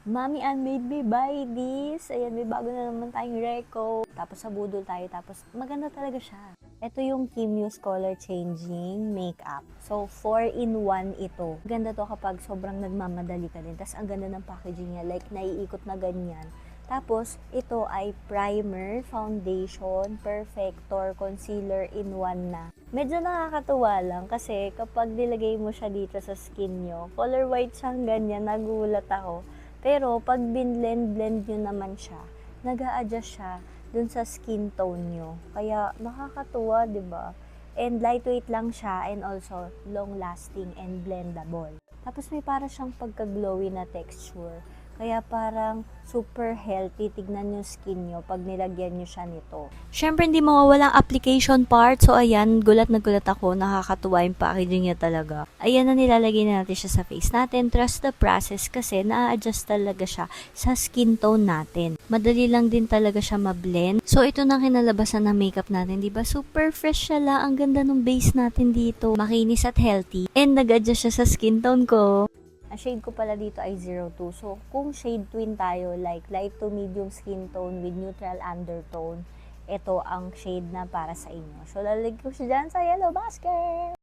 Mommy Ann made me buy this. Ayan, may bago na naman tayong reco. Tapos sa budol tayo. Tapos maganda talaga siya. Ito yung Kim Muse Color Changing Makeup. So, 4-in-1 ito. Ganda to kapag sobrang nagmamadali ka din. Tapos ang ganda ng packaging niya. Like, naiikot na ganyan. Tapos, ito ay primer, foundation, perfector, concealer in one na. Medyo nakakatuwa lang kasi kapag nilagay mo siya dito sa skin nyo, color white siyang ganyan, nagulat ako. Pero pag binblend-blend nyo naman siya, nag-a-adjust siya dun sa skin tone nyo. Kaya nakakatuwa, 'di ba? And lightweight lang siya and also long-lasting and blendable. Tapos may para siyang pagka-glowy na texture. Kaya parang super healthy. Tignan yung skin nyo pag nilagyan nyo siya nito. Siyempre, hindi mawawalang application part. So, ayan, gulat na gulat ako. Nakakatuwa yung packaging niya talaga. Ayan na nilalagay na natin siya sa face natin. Trust the process kasi na-adjust talaga siya sa skin tone natin. Madali lang din talaga siya ma-blend. So, ito na kinalabasan ng makeup natin. Diba? Super fresh siya lang. Ang ganda ng base natin dito. Makinis at healthy. And nag-adjust siya sa skin tone ko. Ang shade ko pala dito ay 02. So, kung shade twin tayo, like light to medium skin tone with neutral undertone, ito ang shade na para sa inyo. So, lalagay ko siya dyan sa yellow basket.